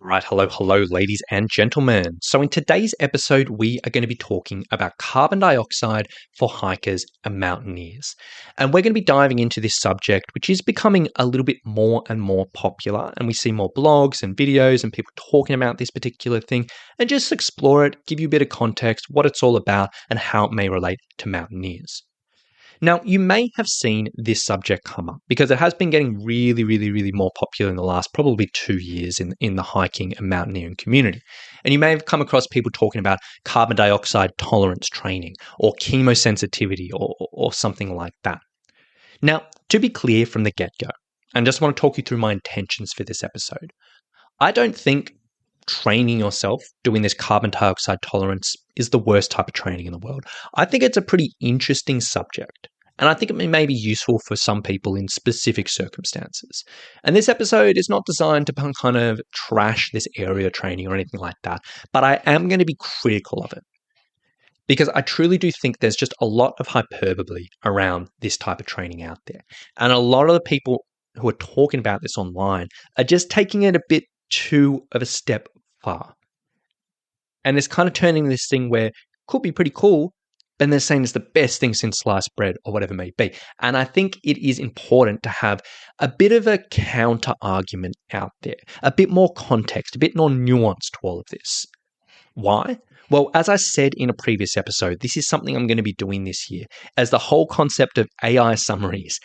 Right, hello, ladies and gentlemen. So, in today's episode, we are going to be talking about carbon dioxide for hikers and mountaineers. And we're going to be diving into this subject, which is becoming a little bit more and more popular. And we see more blogs and videos and people talking about this particular thing, and just explore it, give you a bit of context, what it's all about, and how it may relate to mountaineers. Now, you may have seen this subject come up because it has been getting really more popular in the last probably 2 years in the hiking and mountaineering community. And you may have come across people talking about carbon dioxide tolerance training or chemosensitivity or something like that. Now, to be clear from the get-go, and just want to talk you through my intentions for this episode, I don't think training yourself doing this carbon dioxide tolerance is the worst type of training in the world. I think it's a pretty interesting subject. And I think it may be useful for some people in specific circumstances. And this episode is not designed to kind of trash this area of training or anything like that, but I am going to be critical of it. Because I truly do think there's just a lot of hyperbole around this type of training out there. And a lot of the people who are talking about this online are just taking it a bit too of a step far. And it's kind of turning this thing where it could be pretty cool, and they're saying it's the best thing since sliced bread or whatever it may be. And I think it is important to have a bit of a counter argument out there, a bit more context, a bit more nuance to all of this. Why? Well, as I said in a previous episode, this is something I'm going to be doing this year, as the whole concept of AI summaries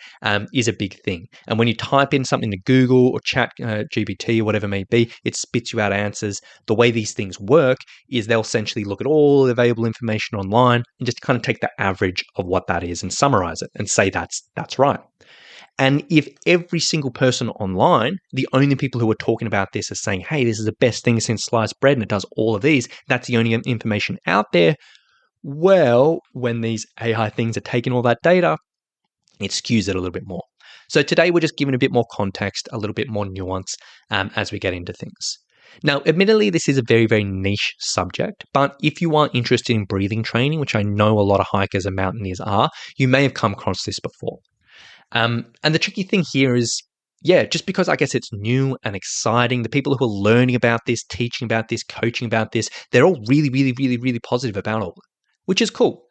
is a big thing. And when you type in something to Google or Chat GPT or whatever it may be, it spits you out answers. The way these things work is they'll essentially look at all the available information online and just kind of take the average of what that is and summarize it and say that's right. And if every single person online, the only people who are talking about this are saying, hey, this is the best thing since sliced bread and it does all of these, that's the only information out there, well, when these AI things are taking all that data, it skews it a little bit more. So today we're just giving a bit more context, a little bit more nuance as we get into things. Now, admittedly, this is a very niche subject, but if you are interested in breathing training, which I know a lot of hikers and mountaineers are, you may have come across this before. And the tricky thing here is, just because I guess it's new and exciting, the people who are learning about this, teaching about this, coaching about this, they're all really positive about all of it, which is cool.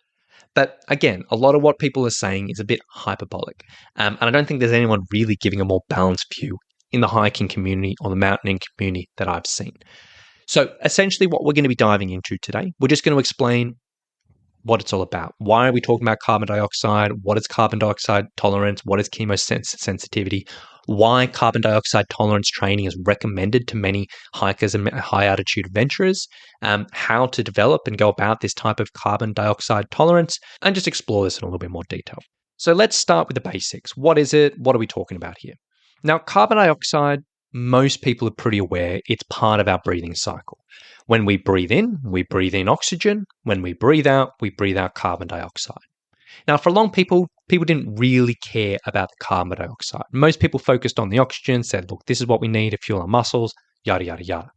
But again, a lot of what people are saying is a bit hyperbolic. And I don't think there's anyone really giving a more balanced view in the hiking community or the mountaineering community that I've seen. So essentially what we're going to be diving into today, we're just going to explain what it's all about. Why are we talking about carbon dioxide? What is carbon dioxide tolerance? What is chemosensitivity? Why carbon dioxide tolerance training is recommended to many hikers and high altitude adventurers, how to develop and go about this type of carbon dioxide tolerance, and just explore this in a little bit more detail. So let's start with the basics. What is it? What are we talking about here? Now, carbon dioxide, most people are pretty aware it's part of our breathing cycle. When we breathe in oxygen. When we breathe out carbon dioxide. Now, for long, people didn't really care about the carbon dioxide. Most people focused on the oxygen, said, look, this is what we need to fuel our muscles, yada.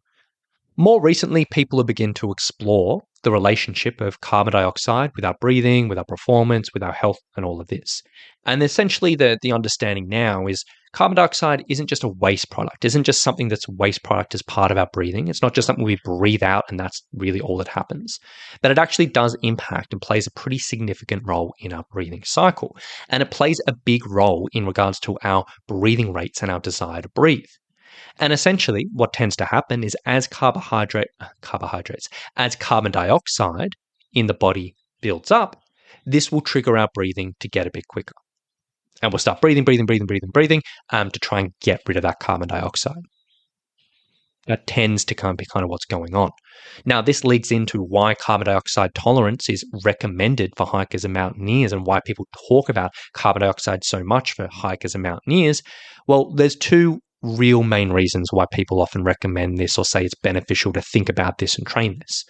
More recently, people have begun to explore the relationship of carbon dioxide with our breathing, with our performance, with our health, and all of this. And essentially, the understanding now is carbon dioxide isn't just a waste product, isn't just something that's a waste product as part of our breathing. It's not just something we breathe out and that's really all that happens. But it actually does impact and plays a pretty significant role in our breathing cycle. And it plays a big role in regards to our breathing rates and our desire to breathe. And essentially, what tends to happen is as as carbon dioxide in the body builds up, this will trigger our breathing to get a bit quicker. And we'll start breathing to try and get rid of that carbon dioxide. That tends to be kind of what's going on. Now, this leads into why carbon dioxide tolerance is recommended for hikers and mountaineers and why people talk about carbon dioxide so much for hikers and mountaineers. Well, there's two real main reasons why people often recommend this or say it's beneficial to think about this and train this.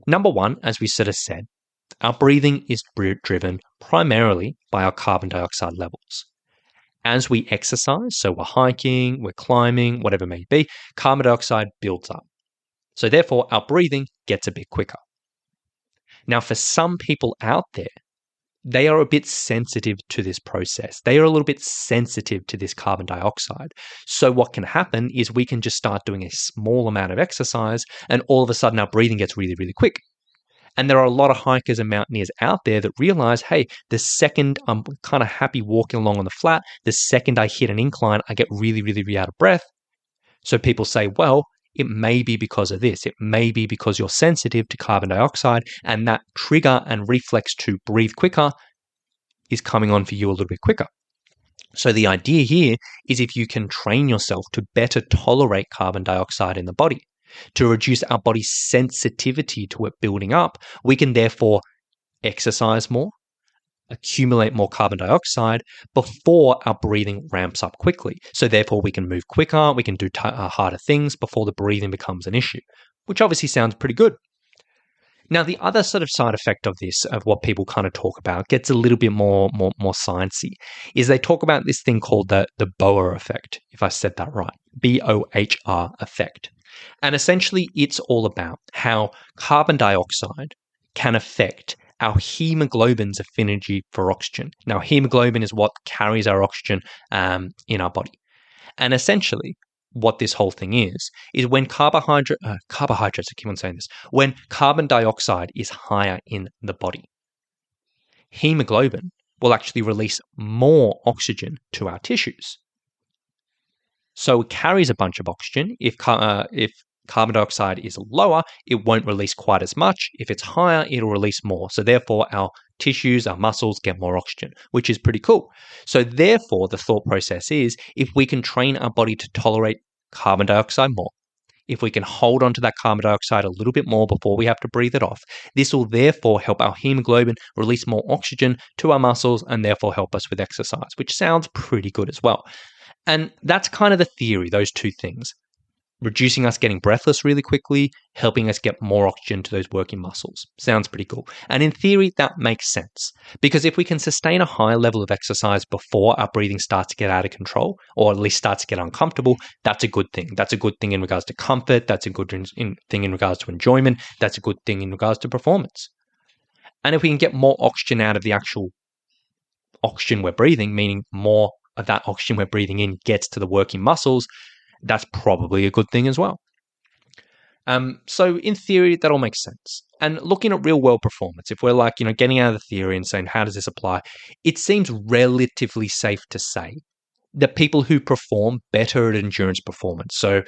Number one, as we sort of said, our breathing is driven primarily by our carbon dioxide levels. As we exercise, so we're hiking, we're climbing, whatever it may be, carbon dioxide builds up. So therefore, our breathing gets a bit quicker. Now, for some people out there, they are a bit sensitive to this process. They are a little bit sensitive to this carbon dioxide. So what can happen is we can just start doing a small amount of exercise and all of a sudden our breathing gets really, really quick. And there are a lot of hikers and mountaineers out there that realize, hey, the second I'm kind of happy walking along on the flat, the second I hit an incline, I get really, really, really out of breath. So people say, well, it may be because of this. It may be because you're sensitive to carbon dioxide and that trigger and reflex to breathe quicker is coming on for you a little bit quicker. So the idea here is if you can train yourself to better tolerate carbon dioxide in the body, to reduce our body's sensitivity to it building up, we can therefore exercise more, accumulate more carbon dioxide before our breathing ramps up quickly. So therefore we can move quicker, we can do harder things before the breathing becomes an issue, which obviously sounds pretty good. Now, the other sort of side effect of this, of what people kind of talk about, gets a little bit more sciencey, is they talk about this thing called the Bohr effect, if I said that right, BOHR effect. And essentially, it's all about how carbon dioxide can affect our hemoglobin's affinity for oxygen. Now, hemoglobin is what carries our oxygen in our body. And essentially, what this whole thing is when carbohydrates, I keep on saying this, when carbon dioxide is higher in the body, hemoglobin will actually release more oxygen to our tissues. So it carries a bunch of oxygen. If carbon dioxide is lower, it won't release quite as much. If it's higher, it'll release more. So therefore, our tissues, our muscles get more oxygen, which is pretty cool. So therefore, the thought process is if we can train our body to tolerate carbon dioxide more, if we can hold on to that carbon dioxide a little bit more before we have to breathe it off, this will therefore help our hemoglobin release more oxygen to our muscles and therefore help us with exercise, which sounds pretty good as well. And that's kind of the theory, those two things. Reducing us getting breathless really quickly, helping us get more oxygen to those working muscles. Sounds pretty cool. And in theory, that makes sense. Because if we can sustain a high level of exercise before our breathing starts to get out of control, or at least starts to get uncomfortable, that's a good thing. That's a good thing in regards to comfort. That's a good thing in regards to enjoyment. That's a good thing in regards to performance. And if we can get more oxygen out of the actual oxygen we're breathing, meaning more of that oxygen we're breathing in gets to the working muscles, that's probably a good thing as well. So in theory, that all makes sense. And looking at real world performance, if we're like, getting out of the theory and saying, how does this apply? It seems relatively safe to say that people who perform better at endurance performance, so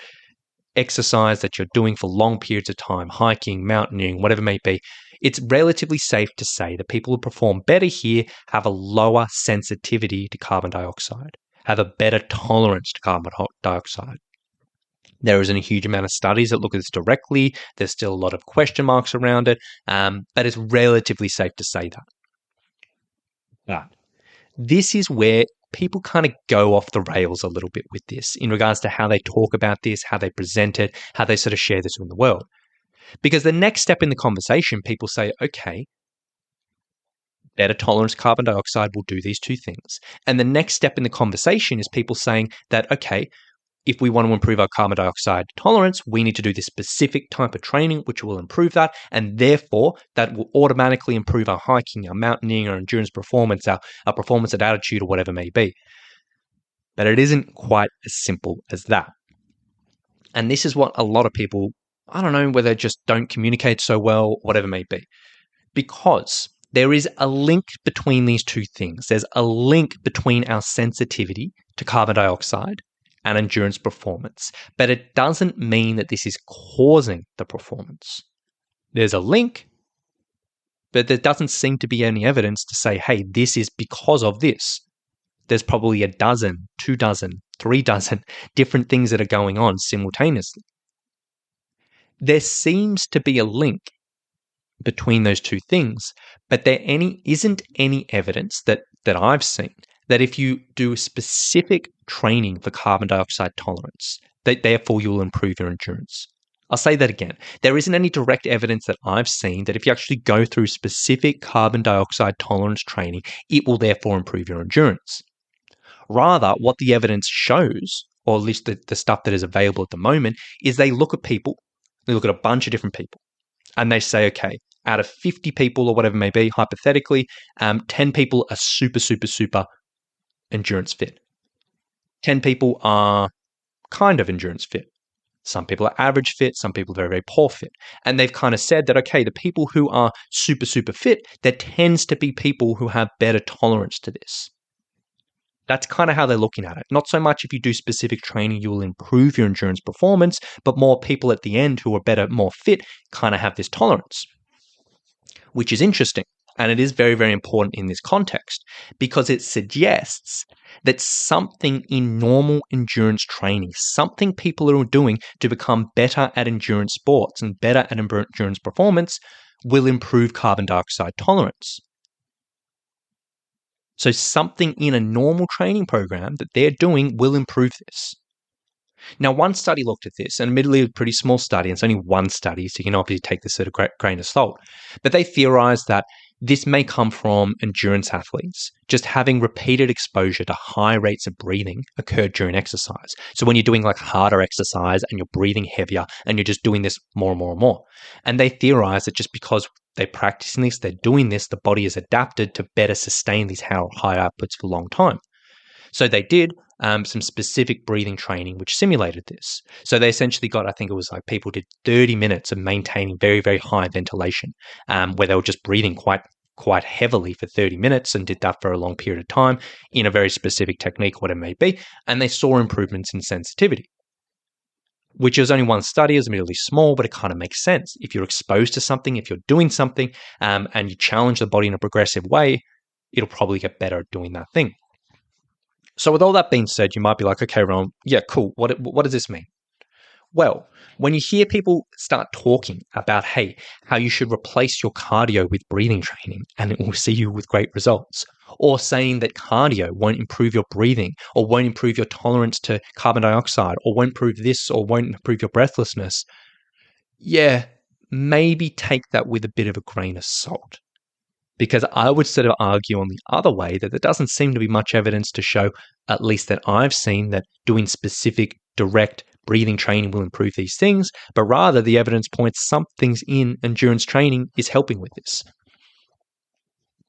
exercise that you're doing for long periods of time, hiking, mountaineering, whatever it may be, it's relatively safe to say that people who perform better here have a lower sensitivity to carbon dioxide, have a better tolerance to carbon dioxide. There isn't a huge amount of studies that look at this directly. There's still a lot of question marks around it, but it's relatively safe to say that. But this is where people kind of go off the rails a little bit with this in regards to how they talk about this, how they present it, how they sort of share this with the world. Because the next step in the conversation, people say, okay, better tolerance to carbon dioxide will do these two things. And the next step in the conversation is people saying that, okay, if we want to improve our carbon dioxide tolerance, we need to do this specific type of training, which will improve that. And therefore, that will automatically improve our hiking, our mountaineering, our endurance performance, our performance at altitude, or whatever it may be. But it isn't quite as simple as that. And this is what a lot of people, I don't know whether they just don't communicate so well, whatever it may be. Because there is a link between these two things. There's a link between our sensitivity to carbon dioxide and endurance performance. But it doesn't mean that this is causing the performance. There's a link, but there doesn't seem to be any evidence to say, hey, this is because of this. There's probably a dozen, 2 dozen, 3 dozen different things that are going on simultaneously. There seems to be a link between those two things, but there isn't any evidence that I've seen that if you do specific training for carbon dioxide tolerance, that therefore you'll improve your endurance. I'll say that again. There isn't any direct evidence that I've seen that if you actually go through specific carbon dioxide tolerance training, it will therefore improve your endurance. Rather, what the evidence shows, or at least the stuff that is available at the moment, is they look at people, they look at a bunch of different people, and they say, okay, out of 50 people or whatever it may be, hypothetically, 10 people are super, super, super endurance fit. 10 people are kind of endurance fit. Some people are average fit, some people are very, very poor fit. And they've kind of said that, okay, the people who are super, super fit, there tends to be people who have better tolerance to this. That's kind of how they're looking at it. Not so much if you do specific training, you will improve your endurance performance, but more people at the end who are better, more fit, kind of have this tolerance, which is interesting. And it is very, very important in this context because it suggests that something in normal endurance training, something people are doing to become better at endurance sports and better at endurance performance, will improve carbon dioxide tolerance. So something in a normal training program that they're doing will improve this. Now, one study looked at this, and admittedly, a pretty small study, and it's only one study, so you can obviously take this at a grain of salt. But they theorized that this may come from endurance athletes just having repeated exposure to high rates of breathing occurred during exercise. So when you're doing like harder exercise and you're breathing heavier and you're just doing this more and more and more. And they theorize that just because they're practicing this, they're doing this, the body is adapted to better sustain these high outputs for a long time. So they did some specific breathing training which simulated this. So they essentially got, I think it was like people did 30 minutes of maintaining very, very high ventilation, where they were just breathing quite heavily for 30 minutes and did that for a long period of time in a very specific technique, what it may be. And they saw improvements in sensitivity, which is only one study, is admittedly small, but it kind of makes sense. If you're exposed to something, if you're doing something and you challenge the body in a progressive way, it'll probably get better at doing that thing. So with all that being said, you might be like, okay, Ron, yeah, cool. What does this mean? Well, when you hear people start talking about, hey, how you should replace your cardio with breathing training and it will see you with great results, or saying that cardio won't improve your breathing or won't improve your tolerance to carbon dioxide or won't improve this or won't improve your breathlessness, yeah, maybe take that with a bit of a grain of salt. Because I would sort of argue on the other way that there doesn't seem to be much evidence to show, at least that I've seen, that doing specific direct breathing training will improve these things, but rather the evidence points some things in endurance training is helping with this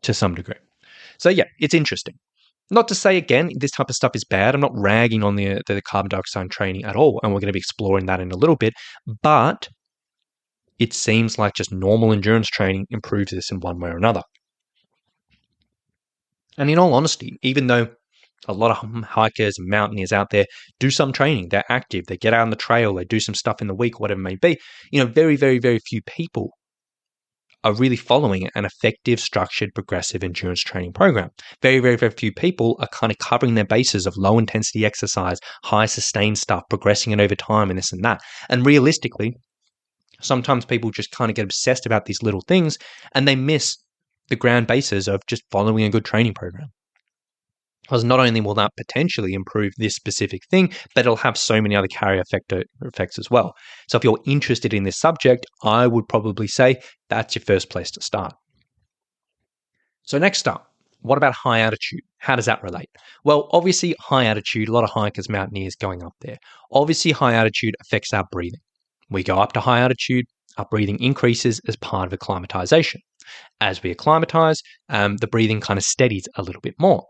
to some degree. So yeah, it's interesting. Not to say, again, this type of stuff is bad. I'm not ragging on the carbon dioxide training at all, and we're going to be exploring that in a little bit, but it seems like just normal endurance training improves this in one way or another. And in all honesty, even though a lot of hikers and mountaineers out there do some training, they're active, they get out on the trail, they do some stuff in the week, whatever it may be, very, very, very few people are really following an effective, structured, progressive endurance training program. Very, very, very few people are kind of covering their bases of low intensity exercise, high sustained stuff, progressing it over time and this and that. And realistically, sometimes people just kind of get obsessed about these little things and they miss the ground basis of just following a good training program. Because not only will that potentially improve this specific thing, but it'll have so many other carrier effects as well. So if you're interested in this subject, I would probably say that's your first place to start. So next up, what about high altitude? How does that relate? Well, obviously high altitude, a lot of hikers, mountaineers going up there. Obviously high altitude affects our breathing. We go up to high altitude, our breathing increases as part of acclimatisation. As we acclimatise, the breathing kind of steadies a little bit more.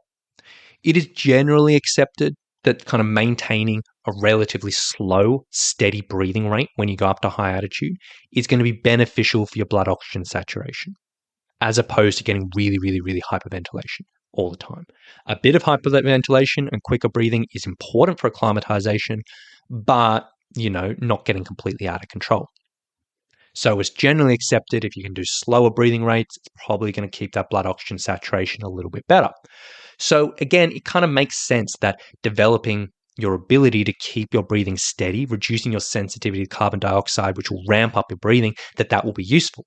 It is generally accepted that kind of maintaining a relatively slow, steady breathing rate when you go up to high altitude is going to be beneficial for your blood oxygen saturation, as opposed to getting really, really, really hyperventilation all the time. A bit of hyperventilation and quicker breathing is important for acclimatization, but, not getting completely out of control. So it's generally accepted if you can do slower breathing rates, it's probably going to keep that blood oxygen saturation a little bit better. So again, it kind of makes sense that developing your ability to keep your breathing steady, reducing your sensitivity to carbon dioxide, which will ramp up your breathing, that will be useful.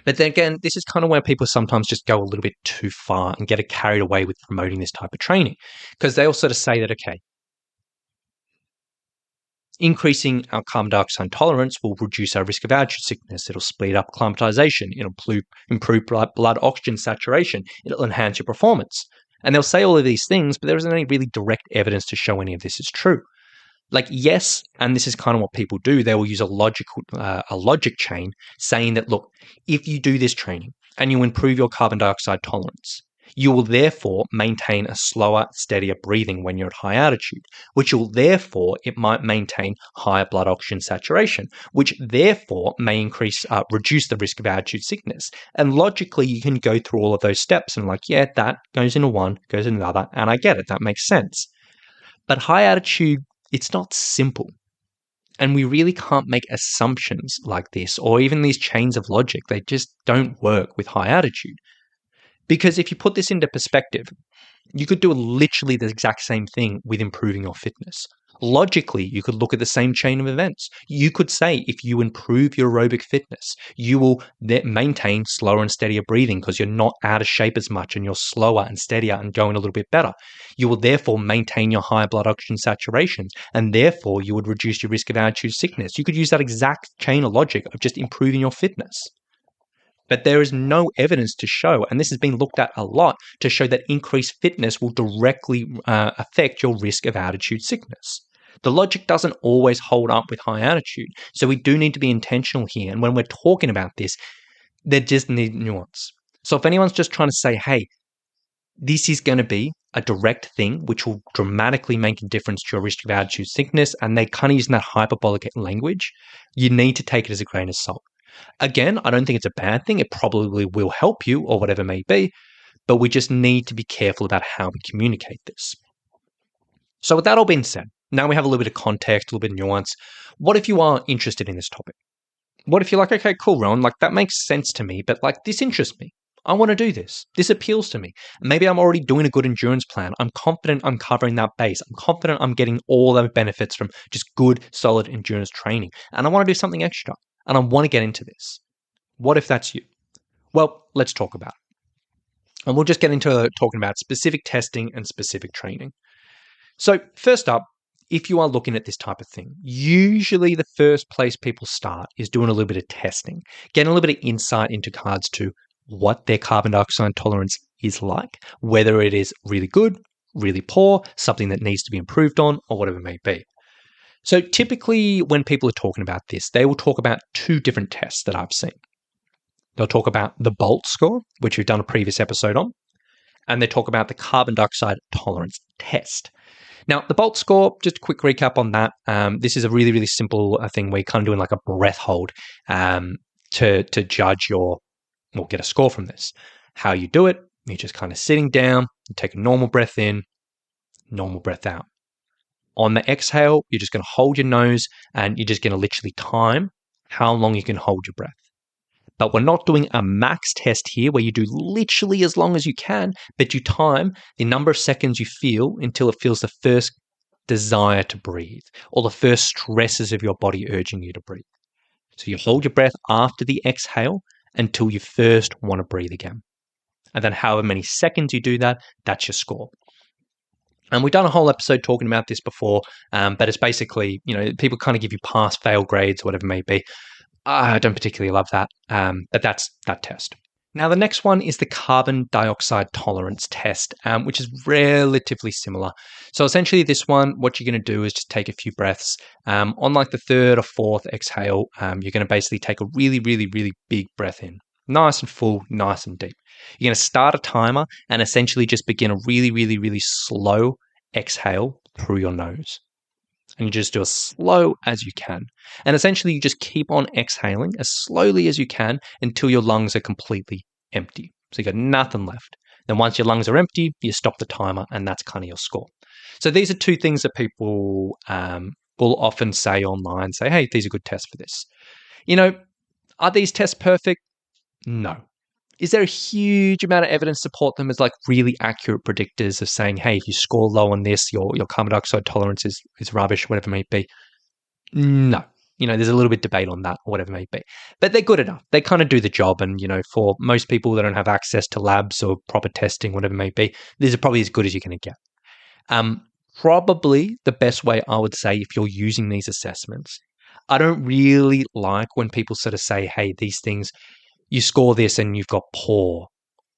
But then again, this is kind of where people sometimes just go a little bit too far and get carried away with promoting this type of training, because they'll sort of say that, okay, increasing our carbon dioxide tolerance will reduce our risk of altitude sickness. It'll speed up acclimatization. It'll improve blood oxygen saturation. It'll enhance your performance. And they'll say all of these things, but there isn't any really direct evidence to show any of this is true. Like, yes, and this is kind of what people do. They will use a logic chain saying that, look, if you do this training and you improve your carbon dioxide tolerance, you will therefore maintain a slower, steadier breathing when you're at high altitude, which will therefore, it might maintain higher blood oxygen saturation, which therefore may reduce the risk of altitude sickness. And logically, you can go through all of those steps and like, yeah, that goes into one, goes into another, and I get it. That makes sense. But high altitude, it's not simple. And we really can't make assumptions like this or even these chains of logic. They just don't work with high altitude. Because if you put this into perspective, you could do literally the exact same thing with improving your fitness. Logically, you could look at the same chain of events. You could say if you improve your aerobic fitness, you will maintain slower and steadier breathing because you're not out of shape as much and you're slower and steadier and going a little bit better. You will therefore maintain your higher blood oxygen saturations and therefore you would reduce your risk of altitude sickness. You could use that exact chain of logic of just improving your fitness. But there is no evidence to show, and this has been looked at a lot, to show that increased fitness will directly affect your risk of altitude sickness. The logic doesn't always hold up with high altitude, so we do need to be intentional here. And when we're talking about this, there just need nuance. So if anyone's just trying to say, hey, this is going to be a direct thing which will dramatically make a difference to your risk of altitude sickness, and they kind of using that hyperbolic language, you need to take it as a grain of salt. Again, I don't think it's a bad thing. It probably will help you or whatever it may be, but we just need to be careful about how we communicate this. So with that all being said, now we have a little bit of context, a little bit of nuance. What if you are interested in this topic? What if you're like, okay, cool, Rowan, like that makes sense to me, but like this interests me. I want to do this. This appeals to me. Maybe I'm already doing a good endurance plan. I'm confident I'm covering that base. I'm confident I'm getting all the benefits from just good, solid endurance training. And I want to do something extra. And I want to get into this. What if that's you? Well, let's talk about it. And we'll just get into talking about specific testing and specific training. So first up, if you are looking at this type of thing, usually the first place people start is doing a little bit of testing, getting a little bit of insight into regards to what their carbon dioxide tolerance is like, whether it is really good, really poor, something that needs to be improved on, or whatever it may be. So typically when people are talking about this, they will talk about two different tests that I've seen. They'll talk about the BOLT score, which we've done a previous episode on, and they talk about the carbon dioxide tolerance test. Now, the BOLT score, just a quick recap on that. This is a really, really simple thing where you're kind of doing like a breath hold to judge get a score from this. How you do it, you're just kind of sitting down, you take a normal breath in, normal breath out. On the exhale, you're just going to hold your nose and you're just going to literally time how long you can hold your breath. But we're not doing a max test here where you do literally as long as you can, but you time the number of seconds you feel until it feels the first desire to breathe or the first stresses of your body urging you to breathe. So you hold your breath after the exhale until you first want to breathe again. And then however many seconds you do that, that's your score. And we've done a whole episode talking about this before, but it's basically, people kind of give you pass, fail grades, whatever it may be. I don't particularly love that, but that's that test. Now, the next one is the carbon dioxide tolerance test, which is relatively similar. So essentially this one, what you're going to do is just take a few breaths. On like the third or fourth exhale, you're going to basically take a really, really, really big breath in. Nice and full, nice and deep. You're going to start a timer and essentially just begin a really, really, really slow exhale through your nose. And you just do as slow as you can. And essentially you just keep on exhaling as slowly as you can until your lungs are completely empty. So you've got nothing left. Then once your lungs are empty, you stop the timer and that's kind of your score. So these are two things that people will often say online, say, hey, these are good tests for this. Are these tests perfect? No. Is there a huge amount of evidence to support them as like really accurate predictors of saying, hey, if you score low on this, your carbon dioxide tolerance is rubbish, whatever it may be? No. There's a little bit of debate on that, or whatever it may be. But they're good enough. They kind of do the job. And, for most people that don't have access to labs or proper testing, whatever it may be, these are probably as good as you're going to get. Probably the best way I would say if you're using these assessments, I don't really like when people sort of say, hey, these things, you score this and you've got poor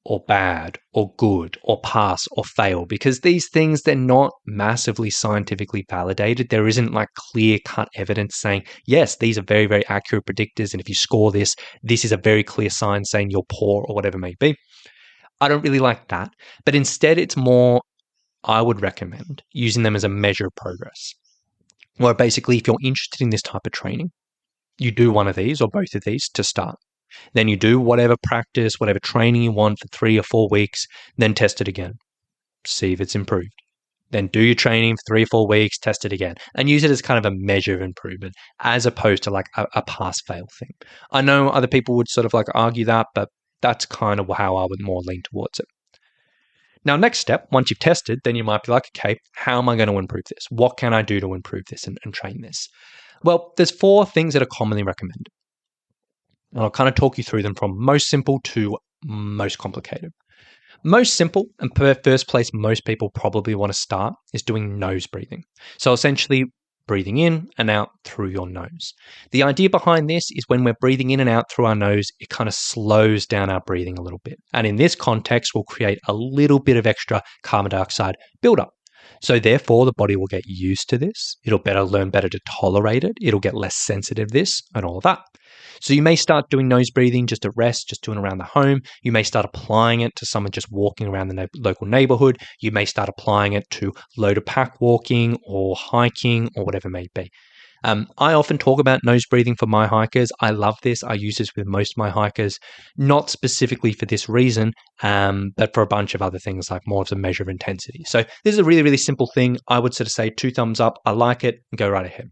or bad or good or pass or fail, because these things, they're not massively scientifically validated. There isn't like clear cut evidence saying, yes, these are very, very accurate predictors. And if you score this, this is a very clear sign saying you're poor or whatever it may be. I don't really like that. But instead, it's more, I would recommend using them as a measure of progress. Where basically, if you're interested in this type of training, you do one of these or both of these to start. Then you do whatever practice, whatever training you want for 3 or 4 weeks, then test it again. See if it's improved. Then do your training for 3 or 4 weeks, test it again, and use it as kind of a measure of improvement as opposed to like a pass-fail thing. I know other people would sort of like argue that, but that's kind of how I would more lean towards it. Now, next step, once you've tested, then you might be like, okay, how am I going to improve this? What can I do to improve this and train this? Well, there's 4 things that are commonly recommended. And I'll kind of talk you through them from most simple to most complicated. Most simple, and first place most people probably want to start, is doing nose breathing. So essentially, breathing in and out through your nose. The idea behind this is when we're breathing in and out through our nose, it kind of slows down our breathing a little bit. And in this context, we'll create a little bit of extra carbon dioxide buildup. So therefore, the body will get used to this. It'll learn better to tolerate it. It'll get less sensitive to this and all of that. So you may start doing nose breathing just at rest, just doing around the home. You may start applying it to someone just walking around the local neighborhood. You may start applying it to loaded pack walking or hiking or whatever it may be. I often talk about nose breathing for my hikers. I love this. I use this with most of my hikers, not specifically for this reason, but for a bunch of other things, like more of a measure of intensity. So this is a really, really simple thing. I would sort of say 2 thumbs up. I like it, and go right ahead.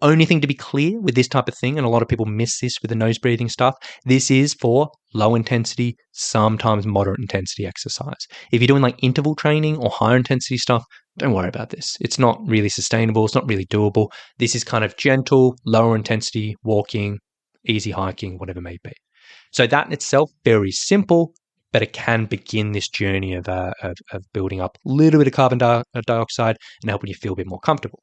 Only thing to be clear with this type of thing, and a lot of people miss this with the nose breathing stuff, this is for low intensity, sometimes moderate intensity exercise. If you're doing like interval training or higher intensity stuff, don't worry about this. It's not really sustainable. It's not really doable. This is kind of gentle, lower intensity walking, easy hiking, whatever it may be. So that in itself, very simple, but it can begin this journey of building up a little bit of carbon dioxide and helping you feel a bit more comfortable.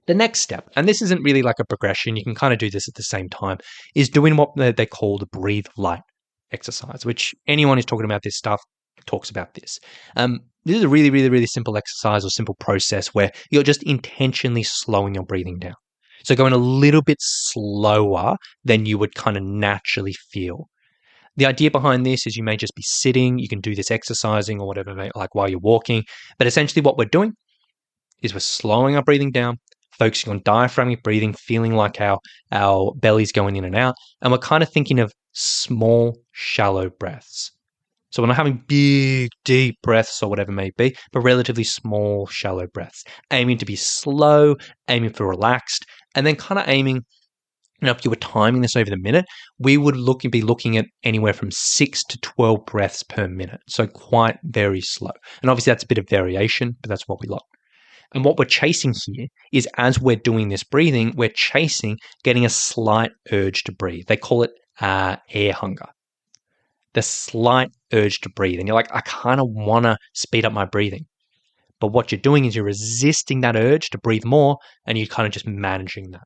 The next step, and this isn't really like a progression, you can kind of do this at the same time, is doing what they call the breathe light exercise, which anyone who's talking about this stuff talks about this. This is a really, really, really simple exercise or simple process where you're just intentionally slowing your breathing down. So going a little bit slower than you would kind of naturally feel. The idea behind this is you may just be sitting, you can do this exercising or whatever, like while you're walking, but essentially what we're doing is we're slowing our breathing down, focusing on diaphragmatic breathing, feeling like our belly's going in and out, and we're kind of thinking of small, shallow breaths. So we're not having big, deep breaths or whatever it may be, but relatively small, shallow breaths, aiming to be slow, aiming for relaxed, and then kind of aiming, if you were timing this over the minute, we would be looking at anywhere from 6 to 12 breaths per minute. So quite very slow. And obviously that's a bit of variation, but that's what we like. And what we're chasing here is, as we're doing this breathing, we're chasing getting a slight urge to breathe. They call it air hunger. The slight urge to breathe. And you're like, I kind of want to speed up my breathing. But what you're doing is you're resisting that urge to breathe more, and you're kind of just managing that.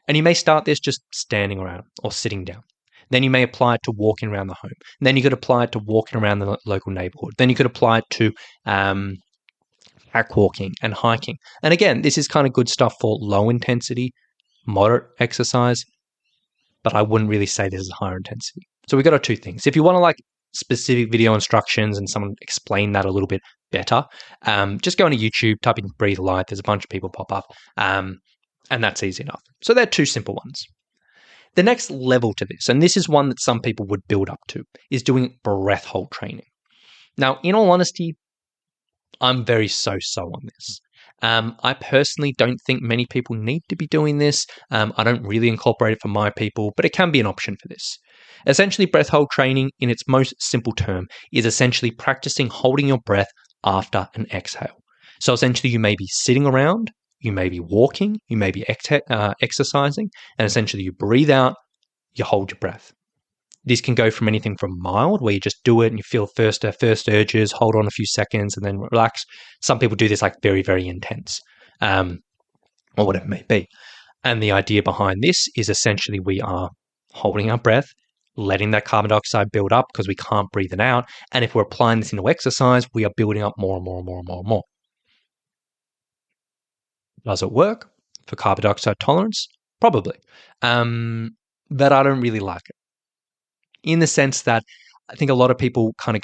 And you may start this just standing around or sitting down. Then you may apply it to walking around the home. And then you could apply it to walking around the local neighborhood. Then you could apply it to pack walking and hiking. And again, this is kind of good stuff for low intensity, moderate exercise, but I wouldn't really say this is higher intensity. So we've got our 2 things. If you want to like specific video instructions and someone explain that a little bit better, just go into YouTube, type in breathe light. There's a bunch of people pop up, and that's easy enough. So they're 2 simple ones. The next level to this, and this is one that some people would build up to, is breath hold training. Now, in all honesty, I'm very so-so on this. I personally don't think many people need to be doing this. I don't really incorporate it for my people, but it can be an option for this. Essentially, breath hold training, in its most simple term, is essentially practicing holding your breath after an exhale. So essentially, you may be sitting around, you may be walking, you may be exercising, and essentially you breathe out, you hold your breath. This can go from anything from mild, where you just do it and you feel first urges, hold on a few seconds and then relax. Some people do this like very, very intense, or whatever it may be. And the idea behind this is essentially we are holding our breath, letting that carbon dioxide build up because we can't breathe it out. And if we're applying this into exercise, we are building up more and more and more and more and more. Does it work for carbon dioxide tolerance? Probably. But I don't really like it, in the sense that I think a lot of people kind of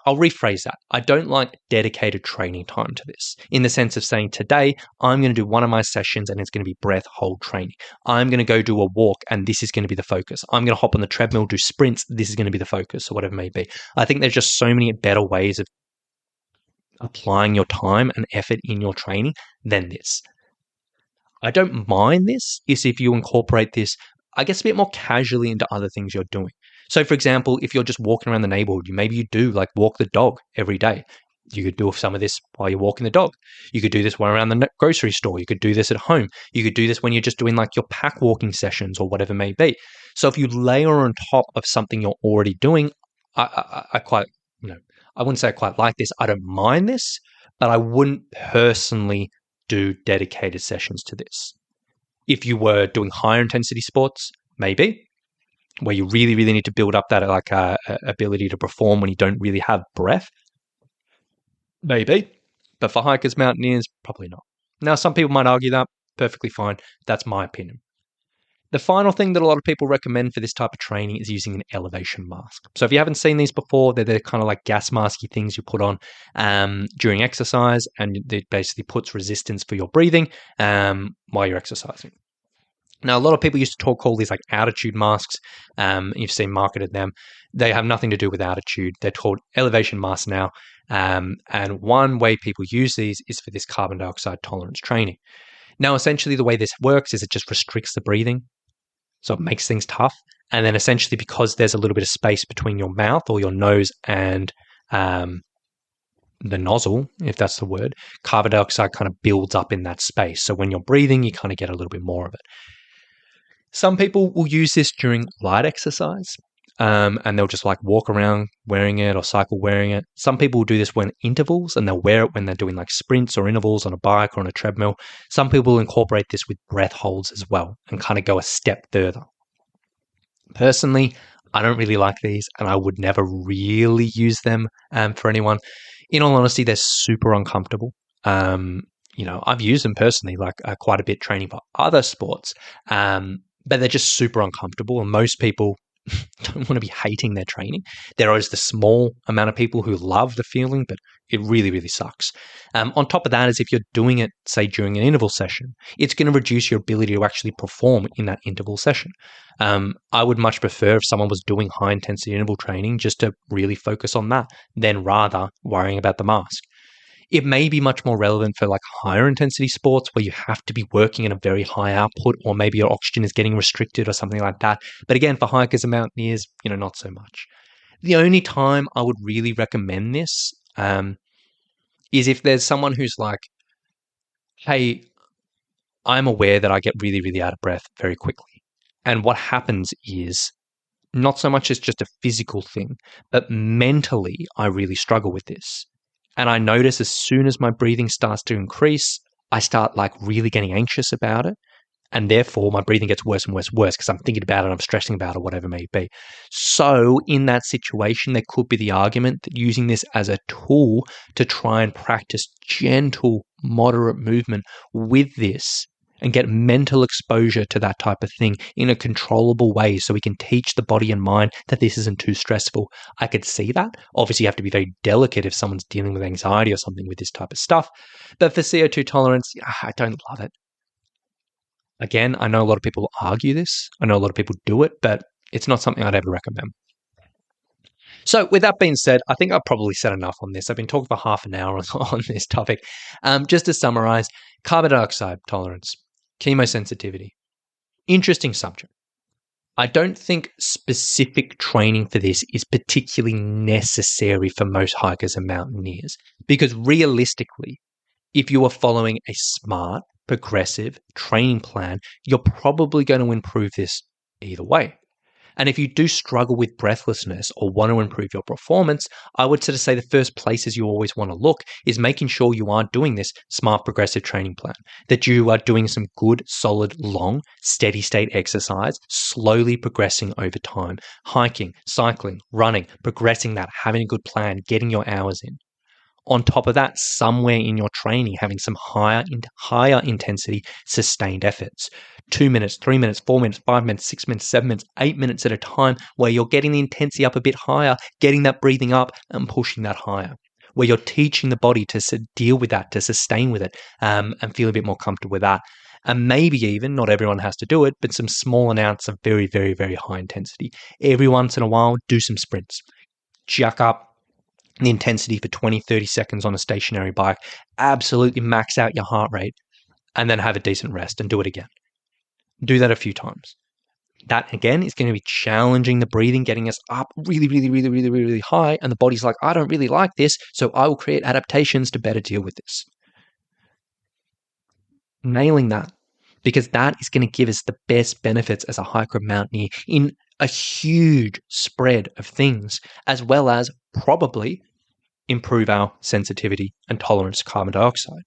I'll rephrase that. I don't like dedicated training time to this, in the sense of saying, today I'm going to do one of my sessions and it's going to be breath hold training. I'm going to go do a walk and this is going to be the focus. I'm going to hop on the treadmill, do sprints. This is going to be the focus, or whatever it may be. I think there's just so many better ways of applying your time and effort in your training than this. I don't mind this is if you incorporate this, I guess, a bit more casually into other things you're doing. So, for example, if you're just walking around the neighborhood, maybe you do like walk the dog every day. You could do some of this while you're walking the dog. You could do this while around the grocery store. You could do this at home. You could do this when you're just doing like your pack walking sessions or whatever it may be. So if you layer on top of something you're already doing, I quite, I wouldn't say I quite like this. I don't mind this, but I wouldn't personally do dedicated sessions to this. If you were doing higher intensity sports, maybe, where you really, really need to build up that ability to perform when you don't really have breath, maybe. But for hikers, mountaineers, probably not. Now, some people might argue that. Perfectly fine. That's my opinion. The final thing that a lot of people recommend for this type of training is using an elevation mask. So if you haven't seen these before, they're kind of like gas masky things you put on during exercise, and it basically puts resistance for your breathing while you're exercising. Now, a lot of people used to call these like altitude masks. You've seen marketed them. They have nothing to do with altitude. They're called elevation masks now. And one way people use these is for this carbon dioxide tolerance training. Now, essentially, the way this works is it just restricts the breathing. So it makes things tough. And then essentially, because there's a little bit of space between your mouth or your nose and the nozzle, if that's the word, carbon dioxide kind of builds up in that space. So when you're breathing, you kind of get a little bit more of it. Some people will use this during light exercise, and they'll just like walk around wearing it or cycle wearing it. Some people will do this when intervals, and they'll wear it when they're doing like sprints or intervals on a bike or on a treadmill. Some people will incorporate this with breath holds as well and kind of go a step further. Personally, I don't really like these, and I would never really use them for anyone. In all honesty, they're super uncomfortable. I've used them personally, like quite a bit training for other sports, but they're just super uncomfortable, and most people don't want to be hating their training. There is the small amount of people who love the feeling, but it really, really sucks. On top of that is if you're doing it, say, during an interval session, it's going to reduce your ability to actually perform in that interval session. I would much prefer if someone was doing high-intensity interval training just to really focus on that than rather worrying about the mask. It may be much more relevant for like higher intensity sports where you have to be working at a very high output, or maybe your oxygen is getting restricted or something like that. But again, for hikers and mountaineers, not so much. The only time I would really recommend this is if there's someone who's like, hey, I'm aware that I get really, really out of breath very quickly. And what happens is not so much as just a physical thing, but mentally, I really struggle with this. And I notice as soon as my breathing starts to increase, I start like really getting anxious about it. And therefore, my breathing gets worse and worse and worse because I'm thinking about it, I'm stressing about it, whatever it may be. So in that situation, there could be the argument that using this as a tool to try and practice gentle, moderate movement with this and get mental exposure to that type of thing in a controllable way so we can teach the body and mind that this isn't too stressful. I could see that. Obviously, you have to be very delicate if someone's dealing with anxiety or something with this type of stuff. But for CO2 tolerance, I don't love it. Again, I know a lot of people argue this. I know a lot of people do it, but it's not something I'd ever recommend. So with that being said, I think I've probably said enough on this. I've been talking for half an hour on this topic. Just to summarize, carbon dioxide tolerance, chemosensitivity, interesting subject. I don't think specific training for this is particularly necessary for most hikers and mountaineers, because realistically, if you are following a smart, progressive training plan, you're probably going to improve this either way. And if you do struggle with breathlessness or want to improve your performance, I would sort of say the first places you always want to look is making sure you are doing this smart progressive training plan, that you are doing some good, solid, long, steady state exercise, slowly progressing over time, hiking, cycling, running, progressing that, having a good plan, getting your hours in. On top of that, somewhere in your training, having some higher intensity sustained efforts. 2 minutes, 3 minutes, 4 minutes, 5 minutes, 6 minutes, 7 minutes, 8 minutes at a time, where you're getting the intensity up a bit higher, getting that breathing up and pushing that higher, where you're teaching the body to deal with that, to sustain with it, and feel a bit more comfortable with that. And maybe even, not everyone has to do it, but some small amounts of very, very, very high intensity. Every once in a while, do some sprints. Jack up the intensity for 20, 30 seconds on a stationary bike, absolutely max out your heart rate, and then have a decent rest and do it again. Do that a few times. That, again, is going to be challenging the breathing, getting us up really, really, really, really, really, really high, and the body's like, I don't really like this, so I will create adaptations to better deal with this. Nailing that, because that is going to give us the best benefits as a hiker mountaineer in a huge spread of things, as well as probably improve our sensitivity and tolerance to carbon dioxide.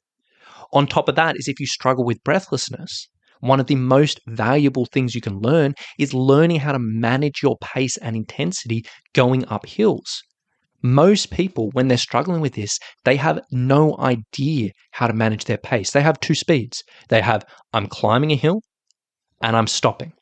On top of that is if you struggle with breathlessness, one of the most valuable things you can learn is learning how to manage your pace and intensity going up hills. Most people, when they're struggling with this, they have no idea how to manage their pace. They have two speeds. They have, I'm climbing a hill and I'm stopping.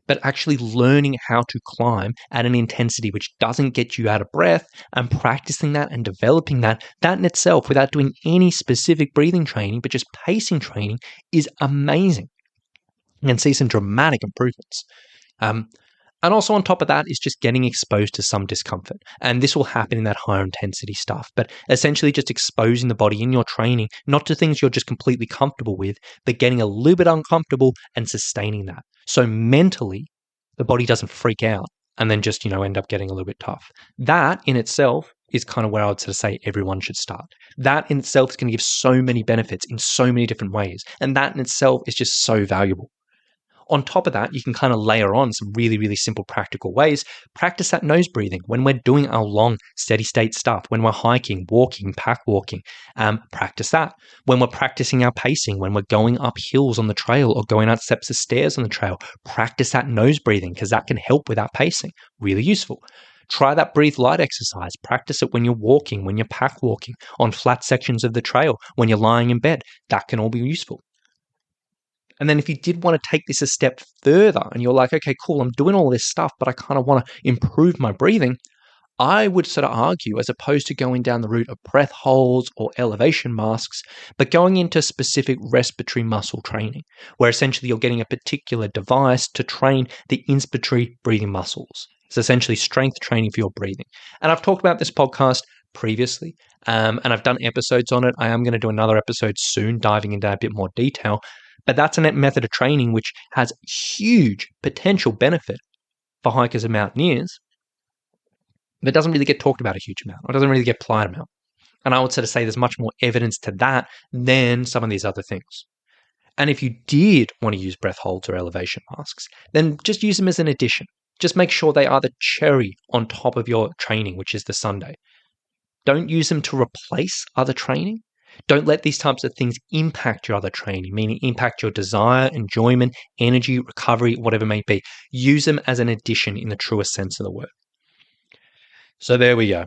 But actually learning how to climb at an intensity which doesn't get you out of breath and practicing that and developing that in itself without doing any specific breathing training, but just pacing training, is amazing. You can see some dramatic improvements. And also on top of that is just getting exposed to some discomfort. And this will happen in that higher intensity stuff. But essentially just exposing the body in your training, not to things you're just completely comfortable with, but getting a little bit uncomfortable and sustaining that. So mentally, the body doesn't freak out and then just, end up getting a little bit tough. That in itself is kind of where I would sort of say everyone should start. That in itself is going to give so many benefits in so many different ways. And that in itself is just so valuable. On top of that, you can kind of layer on some really, really simple practical ways. Practice that nose breathing when we're doing our long, steady state stuff, when we're hiking, walking, pack walking. Practice that. When we're practicing our pacing, when we're going up hills on the trail or going out steps of stairs on the trail, practice that nose breathing because that can help with our pacing. Really useful. Try that breathe light exercise. Practice it when you're walking, when you're pack walking, on flat sections of the trail, when you're lying in bed. That can all be useful. And then if you did want to take this a step further and you're like, okay, cool, I'm doing all this stuff, but I kind of want to improve my breathing, I would sort of argue, as opposed to going down the route of breath holds or elevation masks, but going into specific respiratory muscle training, where essentially you're getting a particular device to train the inspiratory breathing muscles. It's essentially strength training for your breathing. And I've talked about this podcast previously, and I've done episodes on it. I am going to do another episode soon, diving into a bit more detail. But that's a method of training which has huge potential benefit for hikers and mountaineers, but doesn't really get talked about a huge amount, or doesn't really get applied amount. And I would sort of say there's much more evidence to that than some of these other things. And if you did want to use breath holds or elevation masks, then just use them as an addition. Just make sure they are the cherry on top of your training, which is the sundae. Don't use them to replace other training. Don't let these types of things impact your other training, meaning impact your desire, enjoyment, energy, recovery, whatever it may be. Use them as an addition in the truest sense of the word. So there we go.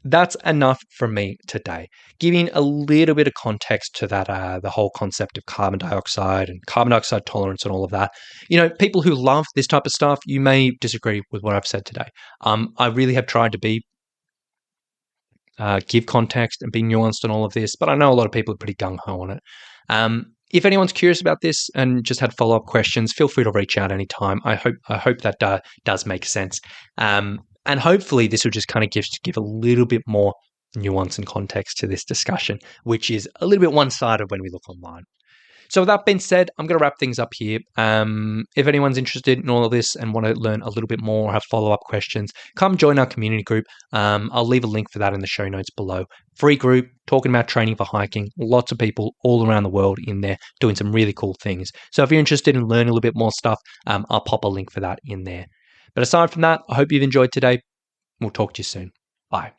That's enough from me today. Giving a little bit of context to that, the whole concept of carbon dioxide and carbon dioxide tolerance and all of that. People who love this type of stuff, you may disagree with what I've said today. I really have tried to give context and be nuanced on all of this, but I know a lot of people are pretty gung-ho on it. If anyone's curious about this and just had follow-up questions, feel free to reach out anytime. I hope that does make sense. And hopefully this will just kind of give a little bit more nuance and context to this discussion, which is a little bit one-sided when we look online. So with that being said, I'm going to wrap things up here. If anyone's interested in all of this and want to learn a little bit more or have follow-up questions, come join our community group. I'll leave a link for that in the show notes below. Free group, talking about training for hiking. Lots of people all around the world in there doing some really cool things. So if you're interested in learning a little bit more stuff, I'll pop a link for that in there. But aside from that, I hope you've enjoyed today. We'll talk to you soon. Bye.